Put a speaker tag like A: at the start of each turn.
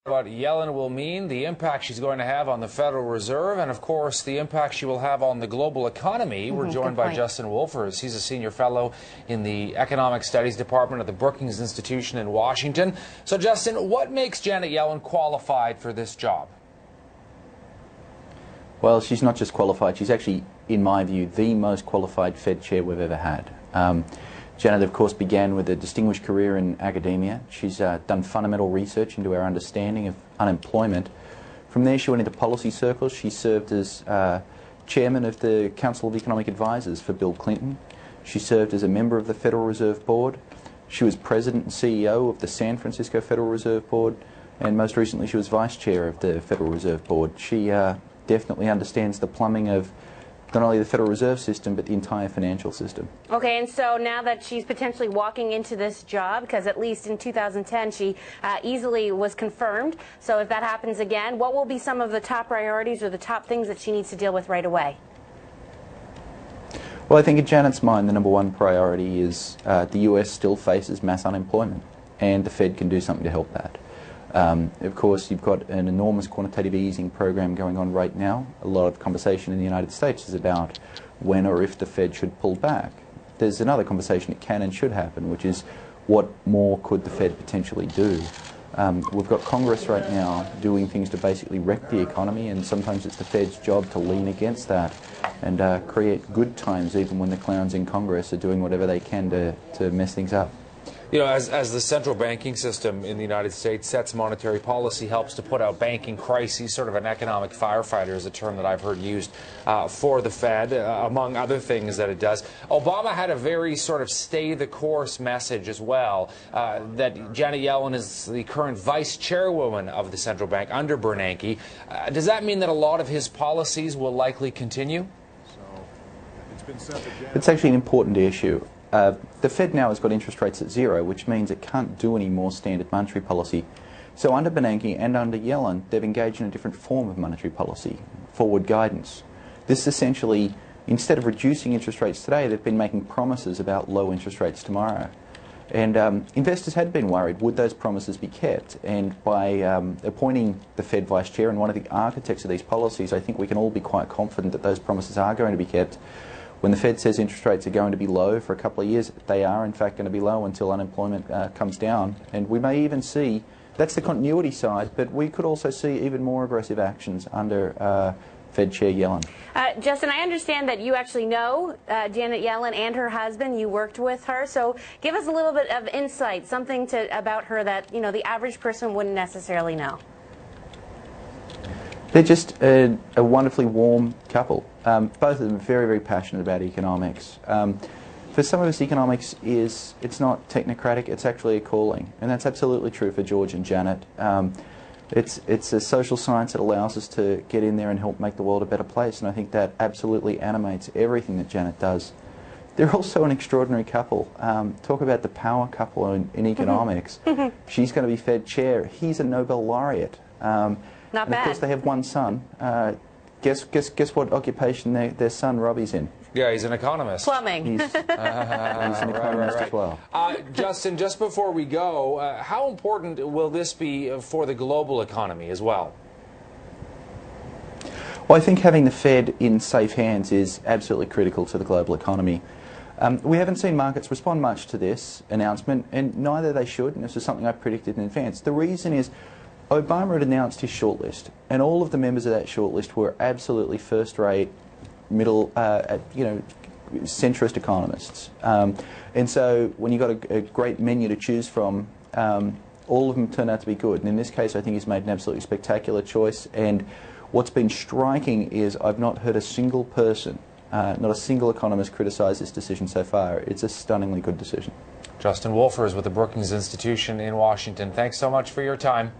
A: What Yellen will mean, the impact she's going to have on the Federal Reserve, and of course the impact she will have on the global economy. We're joined by Justin Wolfers. He's a senior fellow in the Economic Studies Department at the Brookings Institution in Washington. So Justin, what makes Janet Yellen qualified for this job?
B: Well, she's not just qualified, she's actually, in my view, the most qualified Fed chair we've ever had. Janet, of course, began with a distinguished career in academia. She's done fundamental research into our understanding of unemployment. From there, she went into policy circles. She served as chairman of the Council of Economic Advisors for Bill Clinton. She served as a member of the Federal Reserve Board. She was president and CEO of the San Francisco Federal Reserve Board. And most recently, she was vice chair of the Federal Reserve Board. She definitely understands the plumbing of not only the Federal Reserve System, but the entire financial system.
C: Okay, and so now that she's potentially walking into this job, because at least in 2010 she easily was confirmed, so if that happens again, what will be some of the top priorities or the top things that she needs to deal with right away?
B: Well, I think in Janet's mind, the number one priority is the US still faces mass unemployment, and the Fed can do something to help that. Of course, you've got an enormous quantitative easing program going on right now. A lot of conversation in the United States is about when or if the Fed should pull back. There's another conversation that can and should happen, which is what more could the Fed potentially do. We've got Congress right now doing things to basically wreck the economy, and sometimes it's the Fed's job to lean against that and create good times even when the clowns in Congress are doing whatever they can to mess things up.
A: You know, as the central banking system in the United States sets monetary policy, helps to put out banking crises, sort of an economic firefighter is a term that I've heard used for the Fed, among other things that it does. Obama had a very sort of stay-the-course message as well, that Janet Yellen is the current vice chairwoman of the central bank under Bernanke. Does that mean that a lot of his policies will likely continue?
B: It's actually an important issue. The Fed now has got interest rates at zero, which means it can't do any more standard monetary policy. So under Bernanke and under Yellen, they've engaged in a different form of monetary policy, forward guidance. This essentially, instead of reducing interest rates today, they've been making promises about low interest rates tomorrow. And investors had been worried, would those promises be kept? And by appointing the Fed vice chair and one of the architects of these policies, I think we can all be quite confident that those promises are going to be kept. When the Fed says interest rates are going to be low for a couple of years, they are in fact going to be low until unemployment comes down. And we may even see, that's the continuity side, but we could also see even more aggressive actions under Fed Chair Yellen.
C: Justin, I understand that you actually know Janet Yellen and her husband. You worked with her. So give us a little bit of insight, something about her that, you know, the average person wouldn't necessarily know.
B: They're just a wonderfully warm couple. Both of them are very, very passionate about economics. For some of us, economics it's not technocratic, it's actually a calling. And that's absolutely true for George and Janet. It's a social science that allows us to get in there and help make the world a better place. And I think that absolutely animates everything that Janet does. They're also an extraordinary couple. Talk about the power couple in economics. She's going to be Fed chair. He's a Nobel laureate.
C: Not
B: bad.
C: Of
B: course, they have one son. Guess what occupation their son Robbie's in?
A: Yeah, he's an economist.
C: Plumbing.
B: He's an economist as well.
A: Justin, just before we go, how important will this be for the global economy as well?
B: Well, I think having the Fed in safe hands is absolutely critical to the global economy. We haven't seen markets respond much to this announcement, and neither they should, and this is something I predicted in advance. The reason is Obama had announced his shortlist, and all of the members of that shortlist were absolutely first-rate, middle, centrist economists. And so when you've got a great menu to choose from, all of them turned out to be good. And in this case, I think he's made an absolutely spectacular choice. And what's been striking is I've not heard a single person, not a single economist, criticize this decision so far. It's a stunningly good decision.
A: Justin Wolfers with the Brookings Institution in Washington. Thanks so much for your time.